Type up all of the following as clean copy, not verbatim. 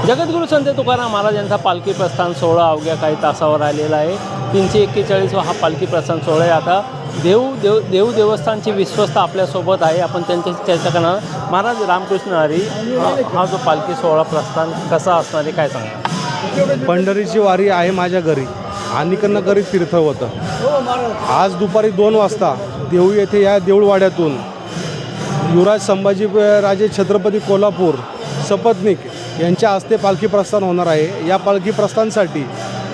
जगद्गुरू संत तुकाराम महाराज यांचा पालखी प्रस्थान सोहळा अवघ्या काही तासावर आलेला आहे. 341 हा पालखी प्रस्थान सोहळा आहे. आता देवस्थानची विश्वस्त आपल्यासोबत आहे. आपण त्यांच्याशी चर्चा करणार. महाराज रामकृष्ण हरी, हा जो पालखी सोहळा प्रस्थान कसा असणार आहे काय सांगा? पंढरीची वारी आहे माझ्या घरी आणि करी तीर्थ होतं. आज दुपारी 2 वाजता देहू येथे या देऊळवाड्यातून युवराज संभाजी राजे छत्रपती कोल्हापूर सपत्नीक यांच्या हस्ते पालखी प्रस्थान होणार आहे. या पालखी प्रस्थानासाठी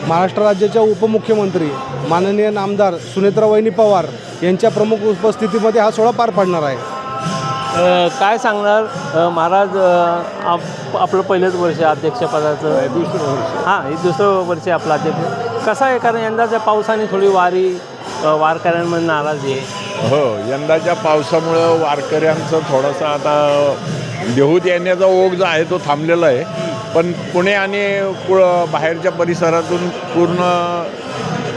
महाराष्ट्र राज्याच्या उपमुख्यमंत्री माननीय नामदार सुनेत्रावहिनी पवार यांच्या प्रमुख उपस्थितीमध्ये हा सोहळा पार पडणार आहे. काय सांगणार महाराज? आपलं पहिलंच वर्ष अध्यक्षपदाचं, दुसरं वर्ष. हां, हे दुसरं वर्ष आपलं अध्यक्ष. कसं आहे, कारण यंदाच्या पावसाने थोडी वारकऱ्यांमध्ये नाराजी आहे. हो, यंदाच्या पावसामुळं वारकऱ्यांचं थोडासा आता देहूत येण्याचा ओघ जो आहे तो थांबलेला आहे. पण पुणे आणि बाहेरच्या परिसरातून पूर्ण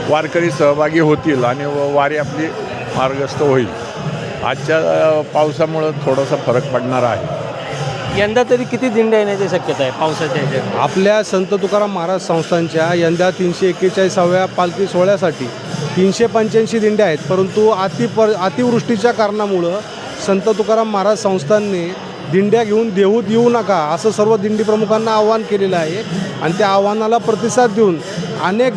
वारकरी सहभागी होतील आणि वारी आपली मार्गस्थ होईल. आजच्या पावसामुळं थोडासा फरक पडणार आहे. यंदा तरी किती दिंड्या येण्याची शक्यता आहे पावसाच्या ह्याच्यात? आपल्या संत तुकाराम महाराज संस्थांच्या यंदा 341व्या पालखी सोहळ्यासाठी 385 दिंड्या आहेत. परंतु अतिवृष्टीच्या कारणामुळं संत तुकाराम महाराज संस्थांनी दिंड्या घेऊन देहूत येऊ नका असं सर्व दिंडी प्रमुखांना आवाहन केलेलं आहे. आणि त्या आव्हानाला प्रतिसाद देऊन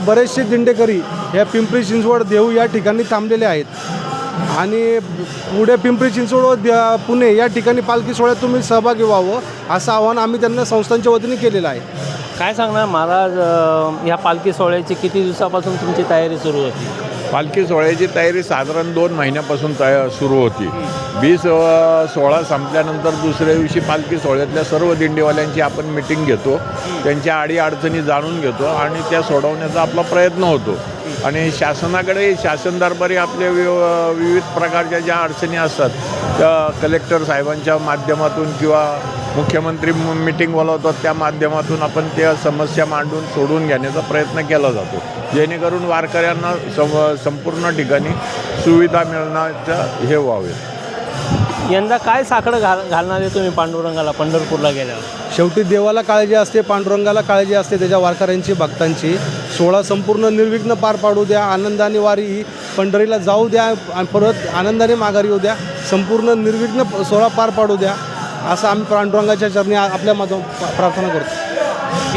बरेचसे दिंडेकरी या पिंपरी चिंचवड देहू या ठिकाणी थांबलेले आहेत. आणि पुढे पिंपरी चिंचवड पुणे या ठिकाणी पालखी सोहळ्यात तुम्ही सहभागी व्हावं असं आवाहन आम्ही त्यांना संस्थांच्या वतीने केलेलं आहे. काय सांगणार महाराज, ह्या पालखी सोहळ्याची किती दिवसापासून तुमची तयारी सुरू होती? पालखी सोहळ्याची तयारी साधारण 2 महिन्यापासून सुरू होती. 20 सोहळा संपल्यानंतर दुसऱ्या दिवशी पालखी सोहळ्यातल्या सर्व दिंडीवाल्यांची आपण मिटिंग घेतो, त्यांच्या अडीअडचणी जाणून घेतो आणि त्या सोडवण्याचा आपला प्रयत्न होतो. आणि शासनाकडे शासन दरबारी आपल्या विविध प्रकारच्या ज्या अडचणी असतात त्या कलेक्टर साहेबांच्या माध्यमातून किंवा मुख्यमंत्री मिटिंग बोलावतात त्या माध्यमातून आपण त्या समस्या मांडून सोडून घेण्याचा प्रयत्न केला जातो, जेणेकरून वारकऱ्यांना संपूर्ण ठिकाणी सुविधा मिळण्याचं हे व्हावे. यंदा काय साकडं घालणार आहे तुम्ही पांडुरंगाला पंढरपूरला गेल्यावर? शेवटी देवाला काळजी असते, पांडुरंगाला काळजी असते त्याच्या वारकऱ्यांची, भक्तांची. सोहळा संपूर्ण निर्विघ्न पार पाडू द्या, आनंदाने वारी पंढरीला जाऊ द्या आणि परत आनंदाने माघारी येऊ द्या. संपूर्ण निर्विघ्न सोहळा पार पाडू द्या असं आम्ही पांडुरंगाच्या चरणी आपल्या प्रार्थना करतो.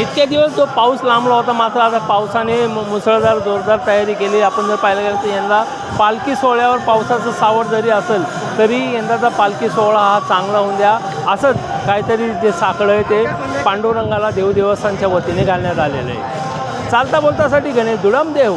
इतके दिवस जो पाऊस लांबला होता, मात्र आता पावसाने मुसळधार जोरदार तयारी केली. आपण जर पाहायला गेलं तर यंदा पालखी सोहळ्यावर पावसाचं सावट जरी असेल तरी यंदाचा पालखी सोहळा हा चांगला होऊन द्या असंच काहीतरी जे साकडं आहे ते पांडुरंगाला देवस्थानच्या वतीने घालण्यात आलेलं आहे. चालता बोलतासाठी गणेश दुडम देहू.